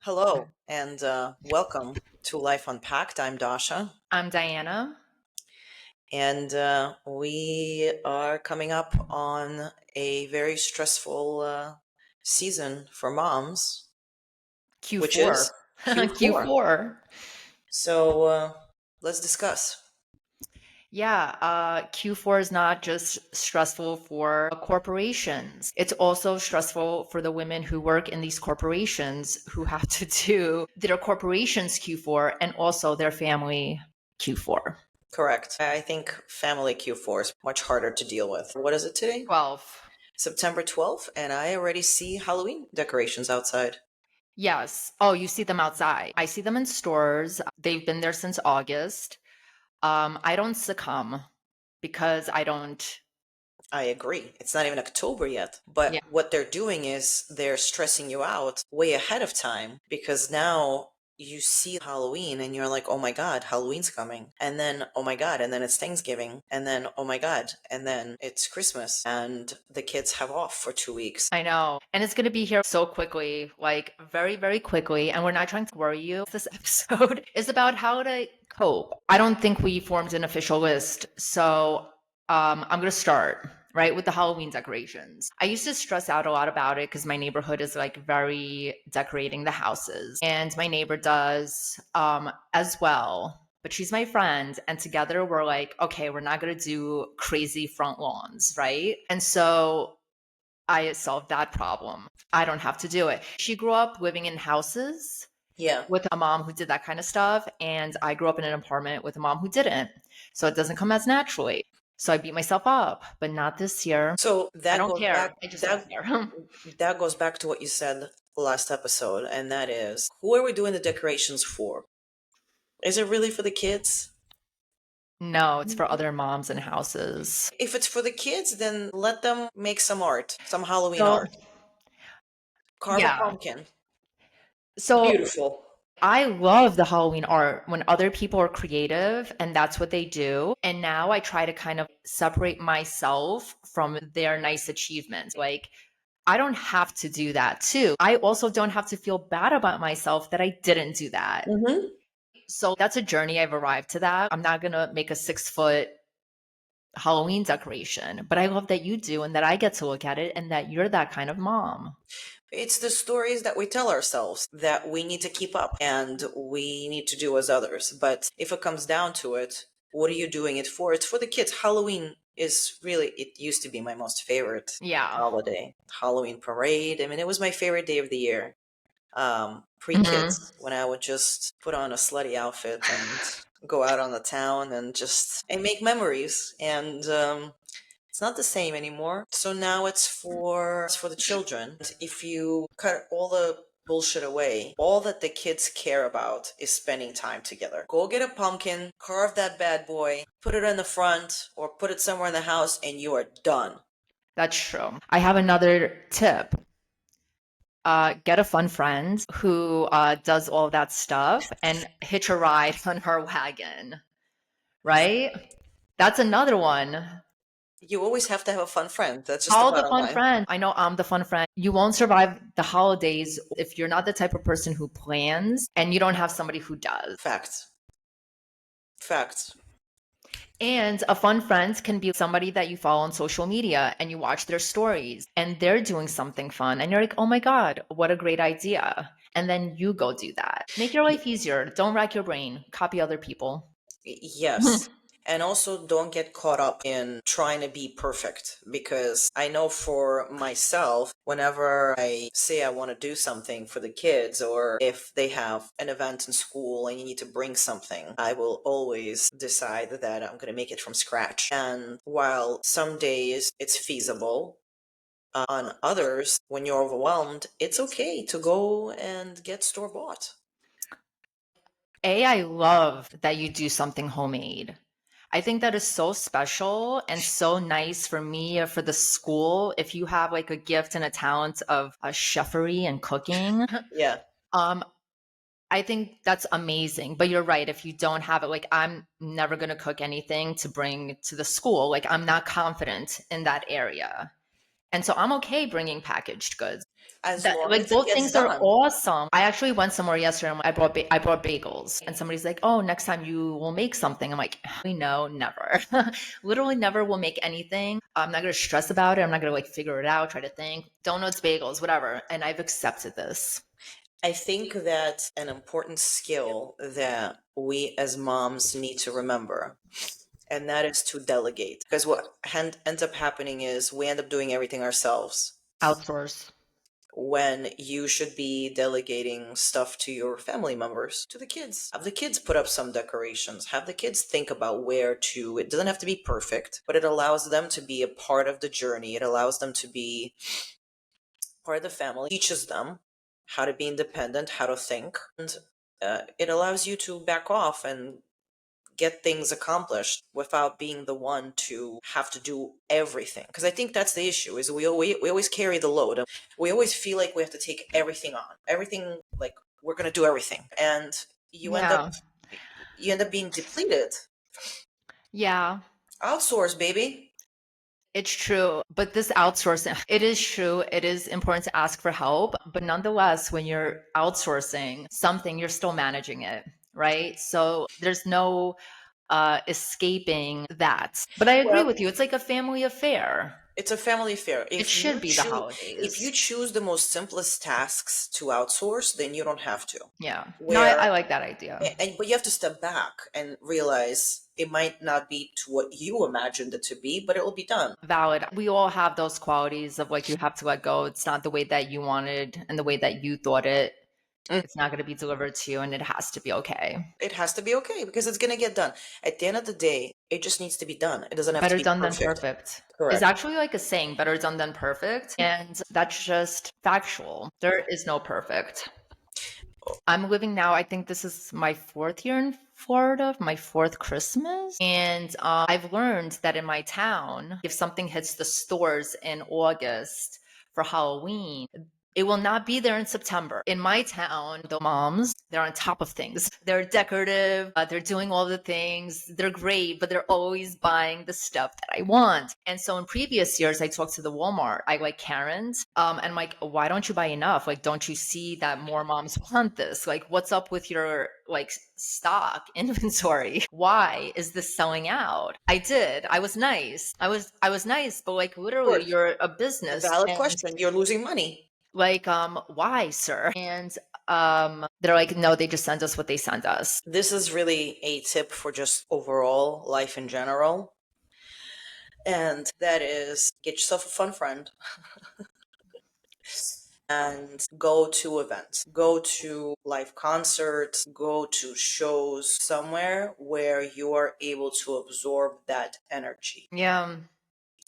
Hello and welcome to Life Unpacked. I'm Dasha, I'm Diana. and we are coming up on a very stressful season for moms, which Q4. is Q4. Q4. So let's discuss. Yeah, Q4 is not just stressful for corporations. It's also stressful for the women who work in these corporations who have to do their corporation's Q4 and also their family Q4. Correct. I think family Q4 is much harder to deal with. What is it today? 12. September 12th, and I already see Halloween decorations outside. Yes. Oh, you see them outside. I see them in stores. They've been there since August. I don't succumb because I don't. I agree. It's not even October yet. But Yeah. what they're doing is they're stressing you out way ahead of time because now you see Halloween and you're like, oh my God, Halloween's coming. And then, oh my God, and then it's Thanksgiving. And then, oh my God, and then it's Christmas. And the kids have off for 2 weeks. I know. And it's going to be here so quickly, like very, very quickly. And we're not trying to worry you. This episode is about how to cope. I don't think we formed an official list. So I'm going to start right with the Halloween decorations. I used to stress out a lot about it because my neighborhood is like very decorating the houses. And my neighbor does as well. But she's my friend. And together we're like, okay, we're not going to do crazy front lawns, right? And so I solved that problem. I don't have to do it. She grew up living in houses Yeah. with a mom who did that kind of stuff. And I grew up in an apartment with a mom who didn't. So it doesn't come as naturally. So I beat myself up, but not this year. So I that don't goes back care. I just don't that care. that goes back to what you said last episode, and that is who are we doing the decorations for? Is it really for the kids? No, it's for other moms and houses. If it's for the kids, then let them make some art, some Halloween So, art. Carve a yeah. pumpkin. So Beautiful. I love the Halloween art when other people are creative and that's what they do. And now I try to kind of separate myself from their nice achievements. Like, I don't have to do that too. I also don't have to feel bad about myself that I didn't do that. Hmm. So that's a journey I've arrived to that. I'm not going to make a 6 foot Halloween decoration, but I love that you do and that I get to look at it and that you're that kind of mom. It's the stories that we tell ourselves that we need to keep up and we need to do as others. But if it comes down to it, what are you doing it for? It's for the kids. Halloween is really, it used to be my most favorite Yeah. holiday. Halloween parade. I mean, it was my favorite day of the year. Hmm. Pre-kids, when I would just put on a slutty outfit and go out on the town and just and make memories. And it's not the same anymore. So now it's for the children. If you cut all the bullshit away, all that the kids care about is spending time together. Go get a pumpkin, carve that bad boy, put it in the front or put it somewhere in the house, and you are done. That's true. I have another tip. Get a fun friend who does all that stuff and hitch a ride on her wagon, right? That's another one. You always have to have a fun friend. That's just the Call the bottom fun line. friend. I know I'm the fun friend. You won't survive the holidays if you're not the type of person who plans and you don't have somebody who does. Facts. Facts. And a fun friend can be somebody that you follow on social media and you watch their stories and they're doing something fun and you're like, oh my God, what a great idea. And then you go do that. Make your life easier. Don't rack your brain. Copy other people. Yes. And also don't get caught up in trying to be perfect because I know for myself, whenever I say I want to do something for the kids or if they have an event in school and you need to bring something, I will always decide that I'm going to make it from scratch. And while some days it's feasible, on others, when you're overwhelmed, it's okay to go and get store bought. I love that you do something homemade. I think that is so special and so nice for me or for the school. If you have like a gift and a talent of chefery and cooking, Yeah. um, I think that's amazing. But you're right. If you don't have it, like I'm never going to cook anything to bring to the school. Like I'm not confident in that area. And so I'm okay bringing packaged goods. as That, long like, as it both gets things are done. awesome. I actually went somewhere yesterday and I brought bagels, and somebody's like, "Oh, next time you will make something." I'm like, "We know, never." Literally never will make anything. I'm not gonna stress about it. I'm not gonna like figure it out, try to think. Donuts, bagels, whatever. And I've accepted this. I think that an important skill that we as moms need to remember, and that is to delegate. Because what ends up happening is we end up doing everything ourselves Outsource. when you should be delegating stuff to your family members, to the kids. Have the kids put up some decorations, have the kids think about where to. It doesn't have to be perfect, but it allows them to be a part of the journey. It allows them to be part of the family, teaches them how to be independent, how to think, and it allows you to back off and get things accomplished without being the one to have to do everything. Because I think that's the issue: is we always carry the load. We always feel like we have to take everything on, everything, like we're going to do everything, and you end up Yeah. you end up being depleted. Yeah. Outsource, baby. It's true, but this outsourcing, it is true. It is important to ask for help, but nonetheless, when you're outsourcing something, you're still managing it, right? So there's no escaping that. But I agree Well, with you. It's like a family affair. it's a family affair. It If should you be the choose if you holidays. choose the most simplest tasks to outsource, then you don't have to. Yeah. No, I Where like that idea. but you have to step back and realize it might not be to what you imagined it to be, but it will be done. Valid. We all have those qualities of like you have to let go. It's not the way that you wanted and the way that you thought it. Mm. It's not going to be delivered to you, and it has to be okay. It has to be okay because it's going to get done. At the end of the day, it just needs to be done. It doesn't have to Better be done than perfect. perfect is Correct. actually like a saying, better done than perfect. And that's just factual. There is no perfect. I'm living now, I think this is my fourth year in Florida, my fourth Christmas. And I've learned that in my town, if something hits the stores in August for Halloween, it will not be there in September. In my town, the moms, they're on top of things. They're decorative, they're doing all the things. They're great, but they're always buying the stuff that I want. And so in previous years, I talked to the Walmart, I like Karen's, and I'm like, why don't you buy enough? Like, don't you see that more moms want this? Like, what's up with your like stock inventory? Why is this selling out? I did. I was nice. I was nice, but like Of literally course. you're a business Valid and question. You're losing money. like, why, sir? And they're like, no, they just send us what they send us. This is really a tip for just overall life in general. And that is get yourself a fun friend and go to events, go to live concerts, go to shows somewhere where you are able to absorb that energy. Yeah.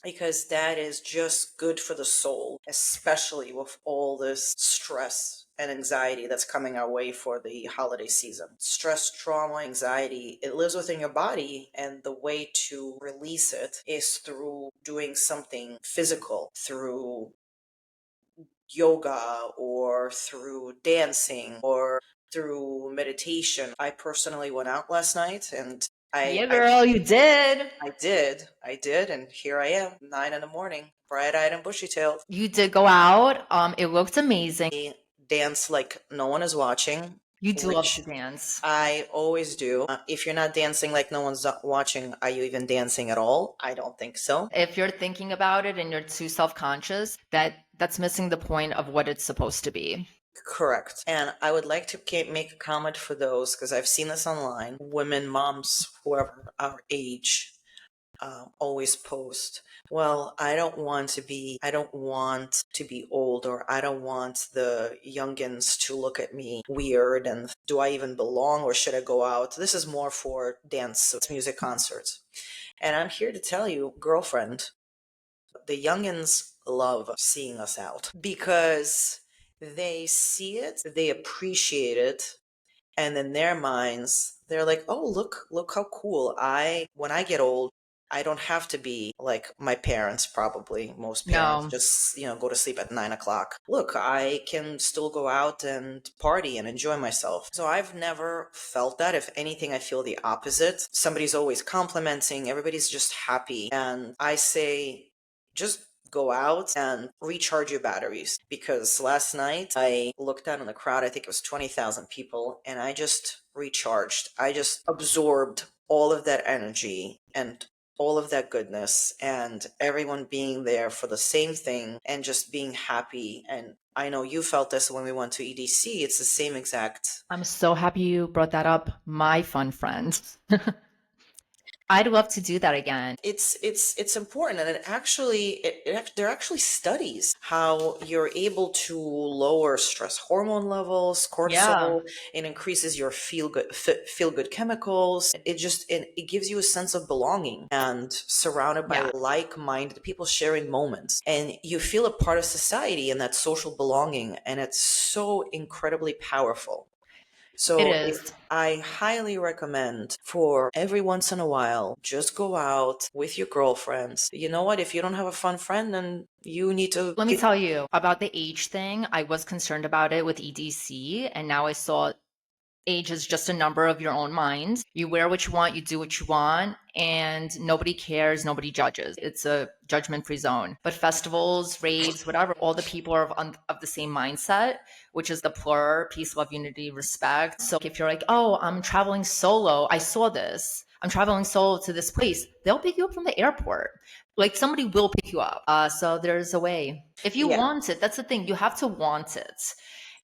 Because that is just good for the soul, especially with all this stress and anxiety that's coming our way for the holiday season. Stress, trauma, anxiety, it lives within your body, and the way to release it is through doing something physical, through yoga or through dancing or through meditation. I personally went out last night and I, Yeah, I girl, you did. I did, and here I am, 9 in the morning, bright-eyed and bushy-tailed. You did go out. It looked amazing. I dance like no one is watching, You do love which to dance. I always do. If you're not dancing like no one's watching, are you even dancing at all? I don't think so. If you're thinking about it and you're too self-conscious, that's missing the point of what it's supposed to be. Correct. And I would like to make a comment for those because I've seen this online. Women, moms, whoever our age, always post, well, I don't want to be old, or I don't want the youngins to look at me weird, and do I even belong, or should I go out? This is more for dance music concerts. And I'm here to tell you, girlfriend, the youngins love seeing us out because they see it, they appreciate it, and in their minds they're like, oh, look how cool. I When I get old, I don't have to be like my parents. Probably most parents No. just go to sleep at 9 o'clock. Look, I can still go out and party and enjoy myself. So I've never felt that. If anything, I feel the opposite. Somebody's always complimenting, everybody's just happy, and I say, just go out and recharge your batteries. Because last night I looked out in the crowd, I think it was 20,000 people, and I just recharged. I just absorbed all of that energy and all of that goodness, and everyone being there for the same thing and just being happy. And I know you felt this when we went to EDC. It's the same exact. I'm so happy you brought that up, my fun friend. I'd love to do that again. It's important, and there are actually studies how you're able to lower stress hormone levels, Yeah. cortisol. It increases your feel good chemicals. It gives you a sense of belonging and surrounded by Yeah, like-minded people sharing moments, and you feel a part of society and that social belonging, and it's so incredibly powerful. it So if is. I highly recommend for every once in a while, just go out with your girlfriends. You know what? If you don't have a fun friend, then you need to Let me get. tell you about the age thing. I was concerned about it with EDC, and now I saw age is just a number of your own mind. You wear what you want, you do what you want, and nobody cares, nobody judges. It's a judgment free zone. But festivals, raves, whatever, all the people are of the same mindset, which is the plur, peace, love, unity, respect. So if you're like, oh, I'm traveling solo, I saw this. I'm traveling solo to this place. They'll pick you up from the airport. Like somebody will pick you up. So there's a way. If you Yeah. want it, that's the thing. You have to want it.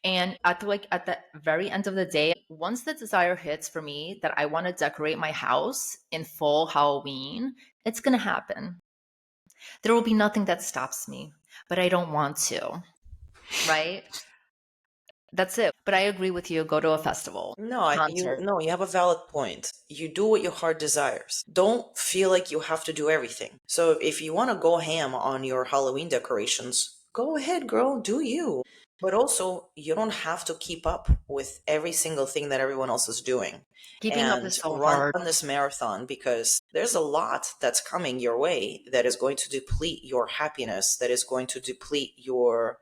And at the very end of the day, once the desire hits for me that I want to decorate my house in full Halloween, it's going to happen. There will be nothing that stops me, but I don't want to, right? That's it. But I agree with you. Go to a festival, No, concert. you have a valid point. You do what your heart desires. Don't feel like you have to do everything. So if you want to go ham on your Halloween decorations, go ahead, girl, do you. But also, you don't have to keep up with every single thing that everyone else is doing. Keeping up And is so run hard. this marathon, because there's a lot that's coming your way that is going to deplete your happiness, that is going to deplete your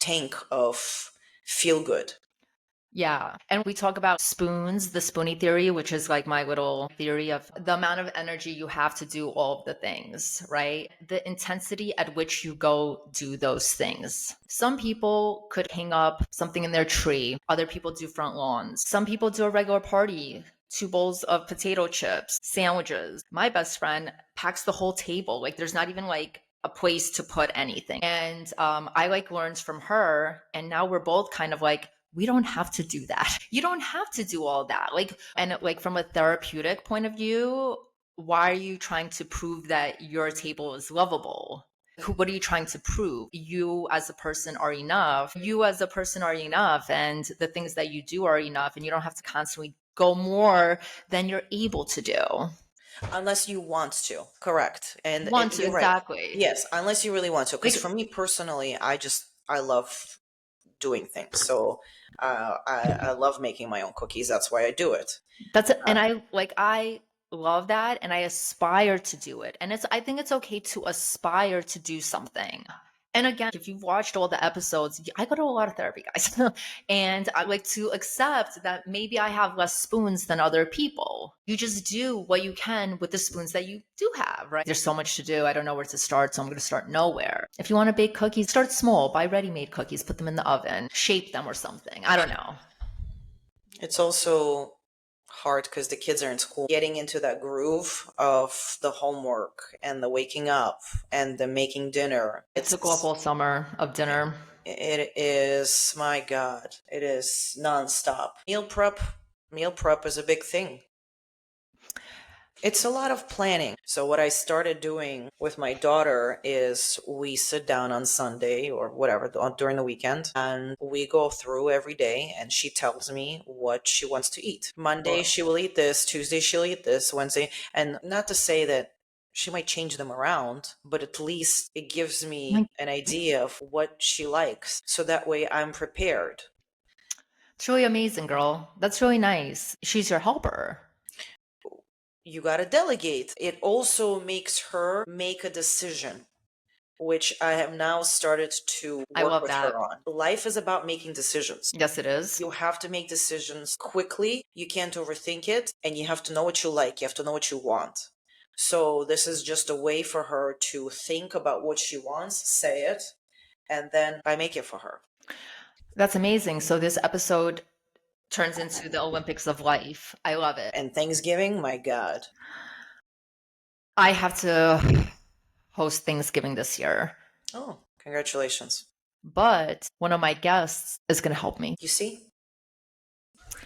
tank of feel good. Yeah. And we talk about spoons, the spoonie theory, which is like my little theory of the amount of energy you have to do all of the things, right? The intensity at which you go do those things. Some people could hang up something in their tree, other people do front lawns, some people do a regular party. 2 bowls of potato chips, sandwiches. My best friend packs the whole table. Like there's not even like a place to put anything. And I like learns from her. And now we're both kind of like, we don't have to do that. You don't have to do all that. Like from a therapeutic point of view, why are you trying to prove that your table is lovable? What are you trying to prove? You as a person are enough. You as a person are enough. And the things that you do are enough. And you don't have to constantly go more than you're able to do. Unless you want to, correct. And Want to, you're right. exactly. Yes, unless you really want to. Because Like for me personally, I love doing things. So I love making my own cookies. That's why I do it. That's Uh, and I love that and I aspire to do it. And I think it's okay to aspire to do something. And again, if you've watched all the episodes, I go to a lot of therapy, guys. And I like to accept that maybe I have less spoons than other people. You just do what you can with the spoons that you do have, right? There's so much to do. I don't know where to start, so I'm going to start nowhere. If you want to bake cookies, start small, buy ready-made cookies, put them in the oven, shape them or something. I don't know. it's also hard because the kids are in school, getting into that groove of the homework and the waking up and the making dinner. I took off all summer of dinner. It is, my God, it is nonstop. Meal prep is a big thing. It's a lot of planning. So what I started doing with my daughter is we sit down on Sunday or whatever during the weekend, and we go through every day, and she tells me what she wants to eat. Monday she will eat this, Tuesday she'll eat this, Wednesday, and not to say that she might change them around, but at least it gives me Like, an idea of what she likes. So that way I'm prepared. it's really amazing, girl. That's really nice. She's your helper. You got to delegate. It also makes her make a decision, which I have now started to I work love with her that. on. Life is about making decisions. Yes, it is. You have to make decisions quickly. You can't overthink it, and you have to know what you like. You have to know what you want. So this is just a way for her to think about what she wants, say it, and then I make it for her. That's amazing. So this episode turns into the Olympics of life. I love it. And Thanksgiving, my God. I have to host Thanksgiving this year, Oh, congratulations. but one of my guests is going to help me. You see?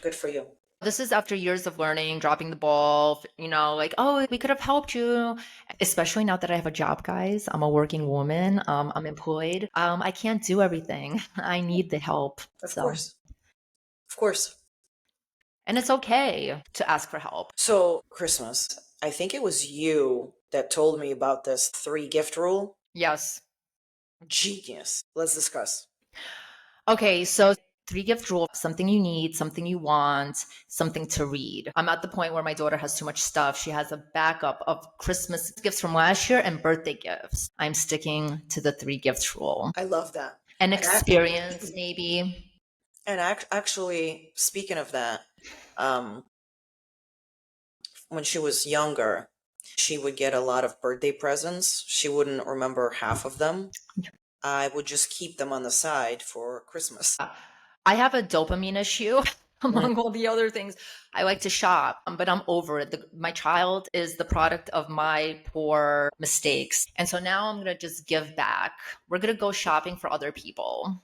Good for you. This is after years of learning, dropping the ball, like, oh, we could have helped you. Especially now that I have a job, guys. I'm a working woman. I'm employed. I can't do everything. I need the help. Of course. Of course. And it's okay to ask for help. So, Christmas, I think it was you that told me about this 3 gift rule. Yes. Genius. Let's discuss. Okay, so 3 gift rule, something you need, something you want, something to read. I'm at the point where my daughter has too much stuff. She has a backup of Christmas gifts from last year and birthday gifts. I'm sticking to the 3 gift rule. I love that. An experience, maybe. And actually, speaking of that, when she was younger, she would get a lot of birthday presents. She wouldn't remember half of them. I would just keep them on the side for Christmas. I have a dopamine issue among all the other things. I like to shop, but I'm over it. My child is the product of my poor mistakes. And so now I'm going to just give back. We're going to go shopping for other people.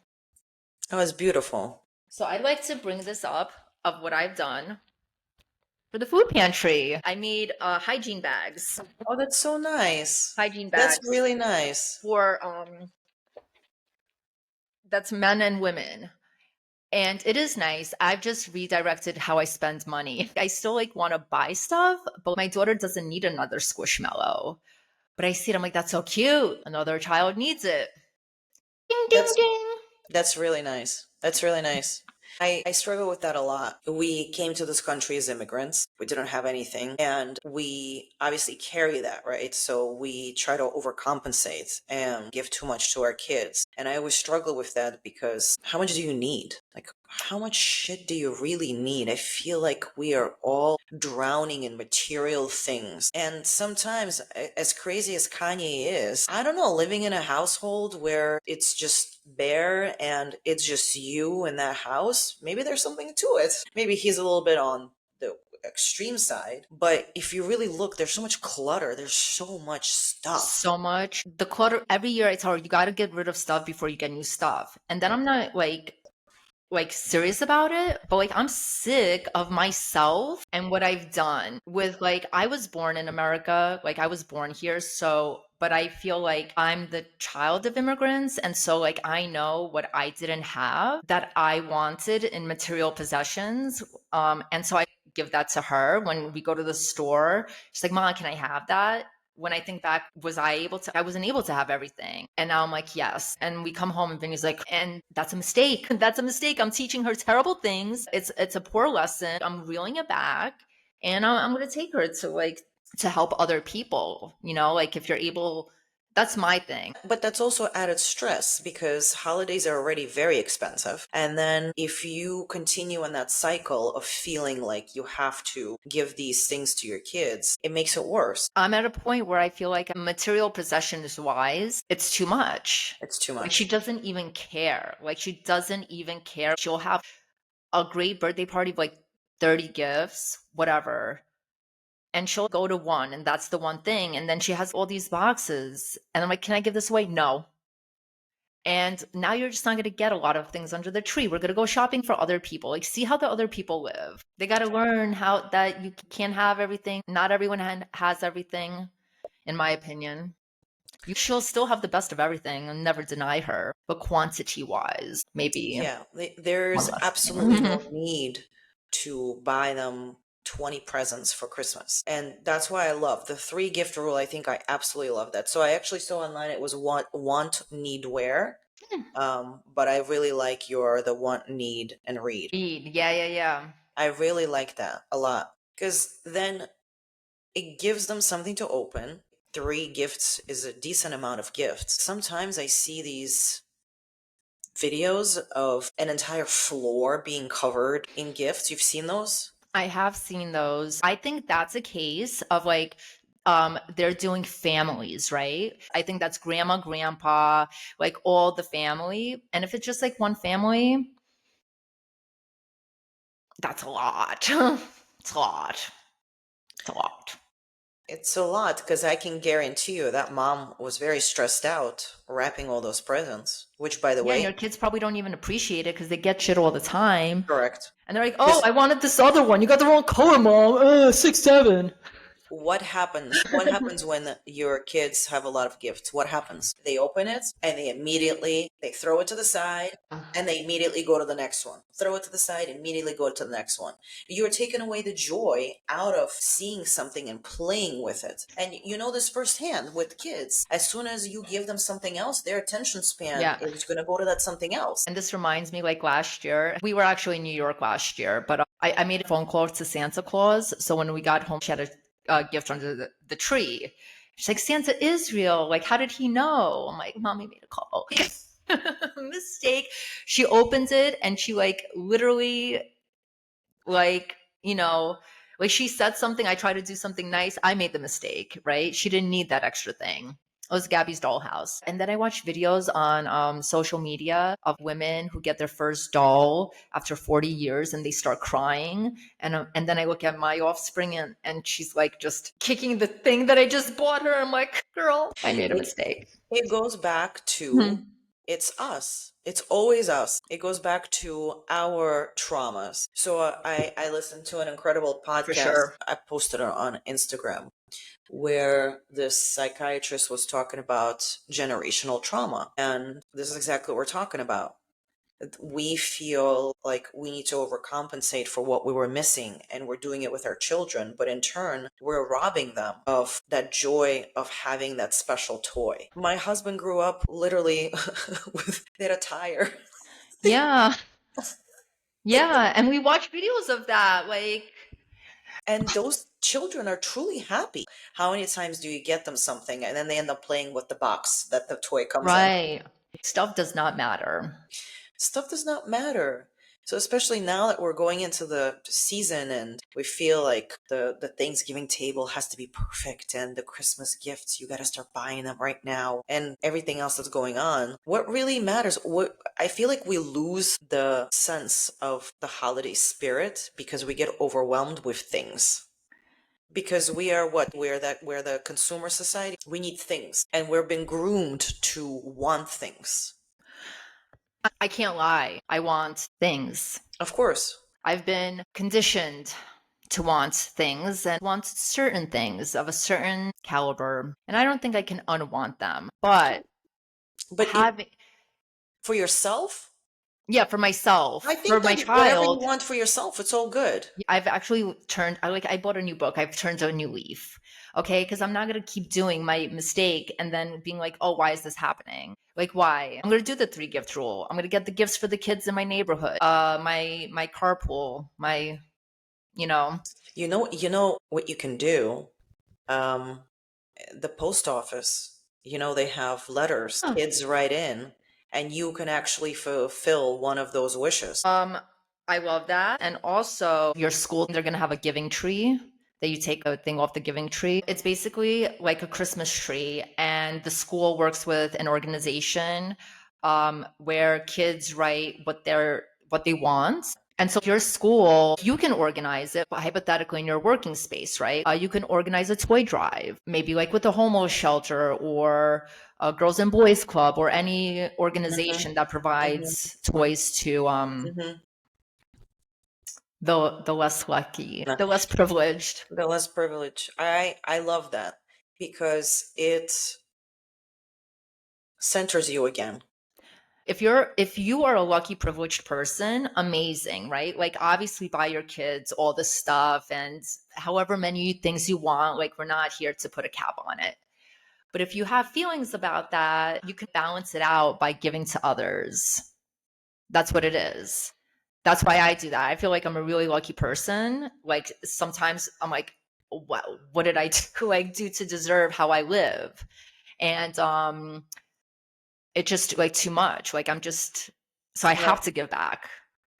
Oh, it's beautiful. So I'd like to bring this up of what I've done for the food pantry. I made hygiene bags. Oh, that's so nice. Hygiene bags. That's really nice. For that's men and women. And it is nice. I've just redirected how I spend money. I still like want to buy stuff, but my daughter doesn't need another Squishmallow. But I see it, I'm like, that's so cute. Another child needs it. Ding, ding, ding. That's really nice. That's really nice. I struggle with that a lot. We came to this country as immigrants. We didn't have anything. And we obviously carry that, right? So we try to overcompensate and give too much to our kids. And I always struggle with that because how much do you need? Like, how much shit do you really need? I feel like we are all drowning in material things. And sometimes, as crazy as Kanye is, I don't know, living in a household where it's just bare and it's just you in that house, maybe there's something to it. Maybe he's a little bit on the extreme side, but if you really look, there's so much clutter, there's so much stuff. So much. The clutter, every year I tell her, you got to get rid of stuff before you get new stuff. And then I'm not like serious about it, but like I'm sick of myself and what I've done with like I was born in America, like I was born here, so but I feel like I'm the child of immigrants, and so like I know what I didn't have that I wanted in material possessions, and so I give that to her when we go to the store. She's like, "Mom, can I have that?" When I think back, I wasn't able to have everything. And now I'm like, yes. And we come home and Vinny's like, and that's a mistake. That's a mistake. I'm teaching her terrible things. It's a poor lesson. I'm reeling it back. And I'm going to take her to help other people, like if you're able, that's my thing. But that's also added stress because holidays are already very expensive. And then if you continue in that cycle of feeling like you have to give these things to your kids, it makes it worse. I'm at a point where I feel like material possessions wise, it's too much. It's too much. Like she doesn't even care. She'll have a great birthday party of like 30 gifts, whatever. And she'll go to one, and that's the one thing. And then she has all these boxes. And I'm like, can I give this away? No. And now you're just not going to get a lot of things under the tree. We're going to go shopping for other people. Like, see how the other people live. They got to learn how that you can't have everything. Not everyone has everything, in my opinion. She'll still have the best of everything and never deny her. But quantity wise, maybe. Yeah, there's absolutely no need to buy them 20 presents for Christmas. And that's why I love the 3 gift rule. I think I absolutely love that. So I actually saw online it was want, need, wear. But I really like the want, need, and read. Yeah. I really like that a lot because then it gives them something to open. 3 gifts is a decent amount of gifts. Sometimes I see these videos of an entire floor being covered in gifts. You've seen those? I have seen those. I think that's a case of like they're doing families, right? I think that's grandma, grandpa, like all the family. And if it's just like one family, that's a lot. It's a lot. It's a lot. It's a lot because I can guarantee you that mom was very stressed out wrapping all those presents, which, by the Yeah, and way, your kids probably don't even appreciate it because they get shit all the time. correct. And they're like, oh, Because I wanted this other one. You got the wrong color, mom. 6'7". what happens when your kids have a lot of gifts? What happens? They open it and they throw it to the side and they immediately go to the next one. Throw it to the side, immediately go to the next one. You're taking away the joy out of seeing something and playing with it. And you know this firsthand with kids. As soon as you give them something else, their attention span Yeah. is going to go to that something else. And this reminds me, like last year, we were actually in New York last year, but I made a phone call to Santa Claus. So when we got home, she had a gift under the tree. She's like, Santa is real. Like, how did he know? I'm like, Mommy made a call. Mistake. She opens it and she like literally like, like she said something, I tried to do something nice, I made the mistake, right? She didn't need that extra thing. It was Gabby's dollhouse. And then I watched videos on social media of women who get their first doll after 40 years and they start crying. And then I look at my offspring and she's like just kicking the thing that I just bought her. I'm like, girl, I made a It, mistake. it goes back to Mhm. it's us. It's always us. It goes back to our traumas. So I listened to an incredible For podcast. sure. I posted it on Instagram where this psychiatrist was talking about generational trauma. And this is exactly what we're talking about. We feel like we need to overcompensate for what we were missing, and we're doing it with our children, but in turn we're robbing them of that joy of having that special toy. My husband grew up literally with that attire. Yeah. Yeah. And we watch videos of that. Like, And those children are truly happy. How many times do you get them something and then they end up playing with the box that the toy comes in? right. Stuff does not matter. Stuff does not matter. So especially now that we're going into the season and we feel like the Thanksgiving table has to be perfect and the Christmas gifts, you got to start buying them right now and everything else that's going on. What really matters, what I feel like we lose the sense of the holiday spirit because we get overwhelmed with things. Because we are what? We're the consumer society. We need things and we're being groomed to want things. I can't lie. I want things. Of course. I've been conditioned to want things and want certain things of a certain caliber. And I don't think I can unwant them. But But having, for yourself, yeah, for myself, I for think my that whatever you child, want for yourself, it's all good. I've actually I bought a new book. I've turned a new leaf. Okay. Cause I'm not going to keep doing my mistake and then being like, oh, why is this happening? Like, why? I'm going to do the 3 gift rule. I'm going to get the gifts for the kids in my neighborhood, my carpool, you know, You know what you can do. Um, the post office. They have letters. huh. Kids write in, and you can actually fulfill one of those wishes. I love that. And also, your school, they're going to have a giving tree that you take a thing off the giving tree. It's basically like a Christmas tree, and the school works with an organization where kids write what they want. And so your school, you can organize it, but hypothetically in your working space, right? You can organize a toy drive, maybe like with a homeless shelter or a Girls and Boys Club or any Hmm. organization that Hmm. provides toys to Hmm. the less lucky, the less privileged. The less privilege. I love that because it centers you again. If you are a lucky privileged person, amazing, right? Like obviously buy your kids all the stuff and however many things you want, like we're not here to put a cap on it. But if you have feelings about that, you can balance it out by giving to others. That's what it is. That's why I do that. I feel like I'm a really lucky person. Like sometimes I'm like, wow, what did I do, like do to deserve how I live? And it's just like too much. Like I'm just so I have No, to give back.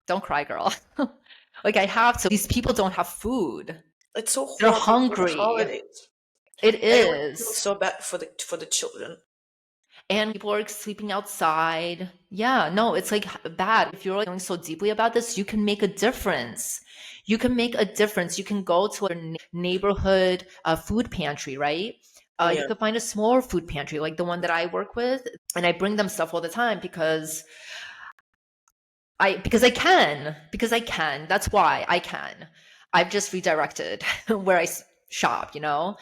Don't cry, girl. Like I have to. These people don't have food. it's so They're horrible for the hungry. holidays. It And it would feel is. so bad for the children. And people are sleeping outside. Yeah, no, it's like bad. If you're like feeling so deeply about this, you can make a difference. You can make a difference. You can go to a neighborhood food pantry, right? You Yeah, could find a smaller food pantry like the one that I work with, and I bring them stuff all the time because I can. Because I can. That's why I can. I've just redirected where I shop, you know?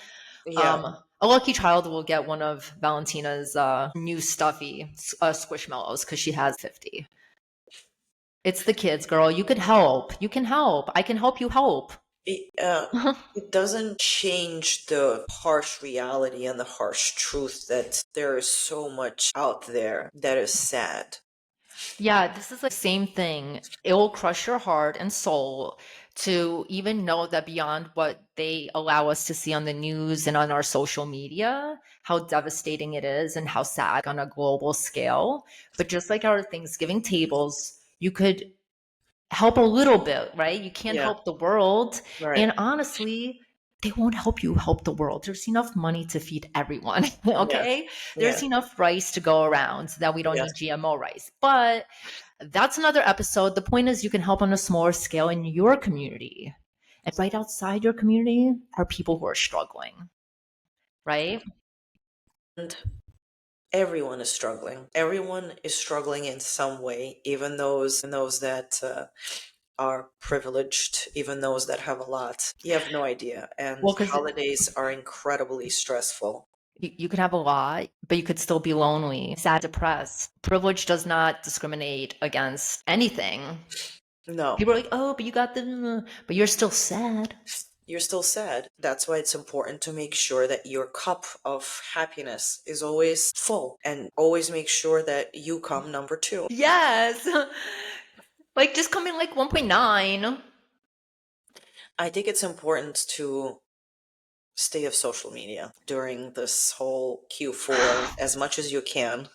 yeah. A lucky child will get one of Valentina's new stuffy squishmallows because she has 50. It's the kids, girl. You could help. You can help. I can help you help. It doesn't change the harsh reality and the harsh truth that there is so much out there that is sad. Yeah, this is like the same thing. It will crush your heart and soul to even know that beyond what they allow us to see on the news and on our social media, how devastating it is and how sad on a global scale. But just like our Thanksgiving tables, you could help a little bit, right? You can't Yeah, help the world. right. And honestly, they won't help you help the world. There's enough money to feed everyone. Yes, Okay. There's yes, enough rice to go around that we don't yes. need GMO rice. But that's another episode. The point is, you can help on a smaller scale in your community. And right outside your community are people who are struggling, right? And everyone is struggling. Everyone is struggling in some way, even those that are privileged, even those that have a lot. You have no idea. And Well, because holidays are incredibly stressful. you could have a lot, but you could still be lonely, sad, depressed. Privilege does not discriminate against anything. No, People are like, oh, but you got the, but you're still sad. you're still sad. That's why it's important to make sure that your cup of happiness is always full and always make sure that you come number two. Yes. Like just come in like 1.9. I think it's important to stay off social media during this whole Q4 as much as you can.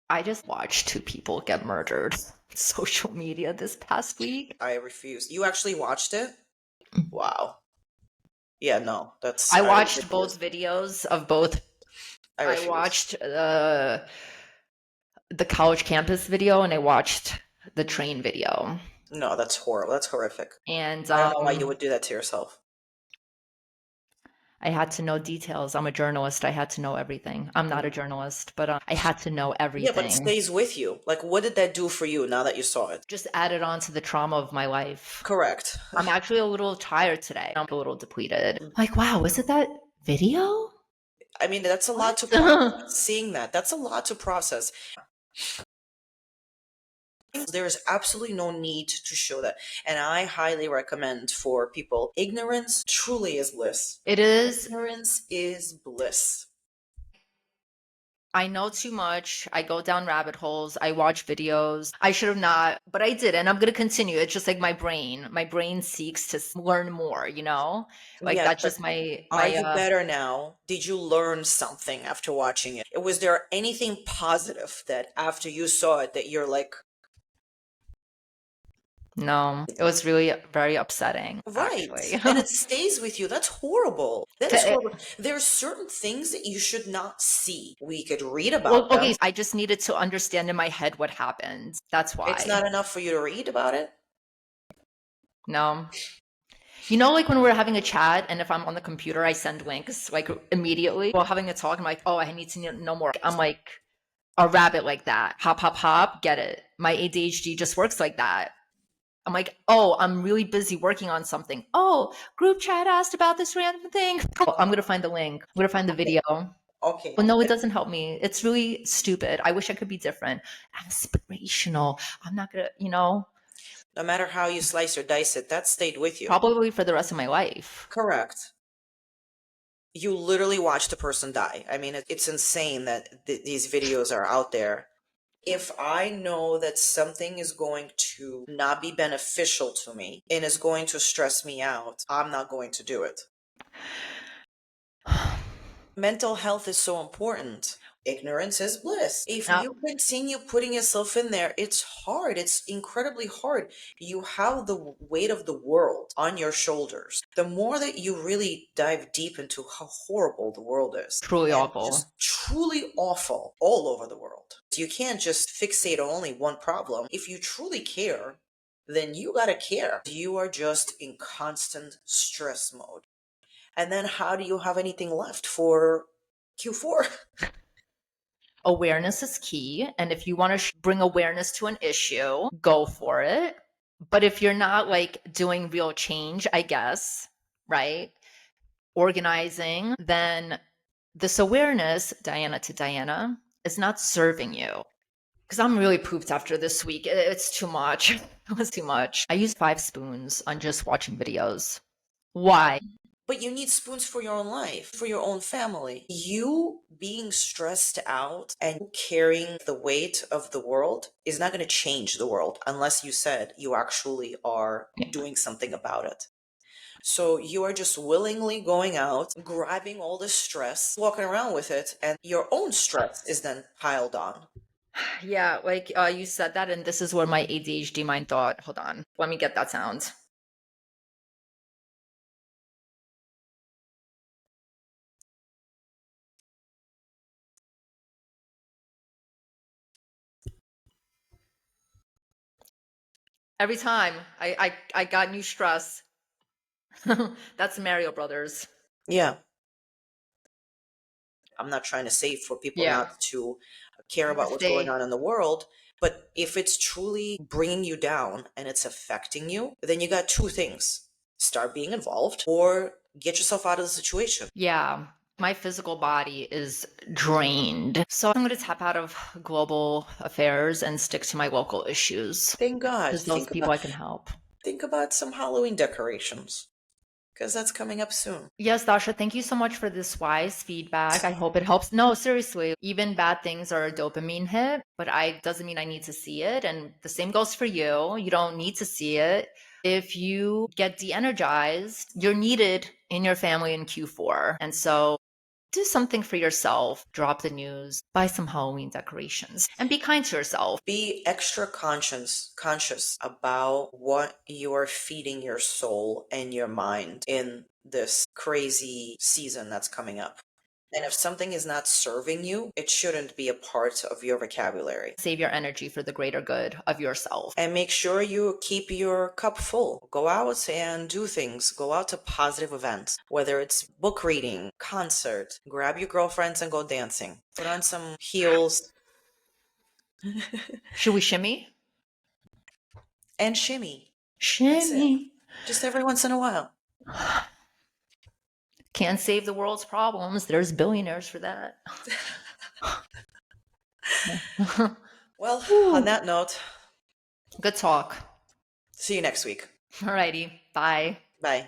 I just watched two people get murdered on social media this past week. I refuse. You actually watched it? Wow. Yeah, no, I I watched refuse. both videos of both. I I refuse. watched the college campus video and I watched the train video. No, that's horrible. That's horrific. And I don't know why you would do that to yourself. I had to know details. I'm a journalist. I had to know everything. I'm not a Mm. journalist, but I had to know Yeah, but it everything. stays with you. Like, what did that do for you now that you saw it? Just added on to the trauma of my life. Correct. I'm actually a little tired today. I'm a little depleted. Like, wow, was it that video? I mean, that's a lot What? to process. Seeing that, that's a lot to process. There is absolutely no need to show that. And I highly recommend for people, ignorance truly is bliss. It is. Ignorance is bliss. I know too much. I go down rabbit holes. I watch videos. I should have not, but I did. And I'm going to continue. It's just like my brain. My brain seeks to learn more, you know? Like Yes, that's but just my, are my, you better now? Did you learn something after watching it? Was there anything positive that after you saw it that you're like, no, it was really very upsetting, right? actually. And it stays with you. That's horrible. That is To, horrible. There are certain things that you should not see. We could read about well, them. okay, I just needed to understand in my head what happened. That's It's why. not enough for you to read about it. No. You know, like when we're having a chat, and if I'm on the computer, I send links like immediately. While having a talk, I'm like, oh, I need to know more. I'm like a rabbit like that. Hop, hop, hop, get it. My ADHD just works like that. I'm like, oh, I'm really busy working on something. Oh, group chat asked about this random thing. Oh, I'm going to find the link. I'm going to find the Okay. video. Okay. But no, it doesn't help me. It's really stupid. I wish I could be different. Aspirational. I'm not going to, No matter how you slice or dice it, that stayed with you. probably for the rest of my life. Correct. You literally watched a person die. I mean, it's insane that these videos are out there. If I know that something is going to not be beneficial to me and is going to stress me out, I'm not going to do it. Mental health is so important. Ignorance is bliss. If Now, you continue putting yourself in there, it's hard. It's incredibly hard. You have the weight of the world on your shoulders. The more that you really dive deep into how horrible the world is, truly and awful. just truly awful all over the world, you can't just fixate on only one problem. If you truly care, then you gotta care. You are just in constant stress mode. And then how do you have anything left for Q4? Awareness is key. And if you want to bring awareness to an issue, go for it. But if you're not like doing real change, I guess, right? Organizing, then this awareness, Diana to Diana, is not serving you. Because I'm really pooped after this week. It's too much. It was too much. I used 5 spoons on just watching videos. Why? But you need spoons for your own life, for your own family. You being stressed out and carrying the weight of the world is not going to change the world unless you said you actually are doing something about it. So you are just willingly going out, grabbing all this stress, walking around with it, and your own stress is then piled on. Yeah, like you said that, and this is where my ADHD mind thought. Hold on, let me get that sound. Every time I got new stress. That's Mario Brothers. Yeah. I'm not trying to say for people Yeah. not to care about what's going Stay. on in the world, but if it's truly bringing you down and it's affecting you, then you got two things: start being involved or get yourself out of the situation. Yeah. My physical body is drained. So I'm going to tap out of global affairs and stick to my local issues. Thank God. Because those people I can help. Think about some Halloween decorations, because that's coming up soon. Yes, Dasha, thank you so much for this wise feedback. I hope it helps. No, seriously, even bad things are a dopamine hit, but I doesn't mean I need to see it. And the same goes for you. You don't need to see it. If you get de-energized, you're needed in your family in Q4. And so do something for yourself. Drop the news, buy some Halloween decorations, and be kind to yourself. Be extra conscious about what you are feeding your soul and your mind in this crazy season that's coming up. And if something is not serving you, it shouldn't be a part of your vocabulary. Save your energy for the greater good of yourself. And make sure you keep your cup full. Go out and do things. Go out to positive events, whether it's book reading, concert, grab your girlfriends and go dancing. Put on some heels. Should we shimmy? And shimmy. That's it. Shimmy. Just every once in a while. Can't save the world's problems. There's billionaires for that. Well, on that note, good talk. see you next week. Alrighty. Bye. Bye.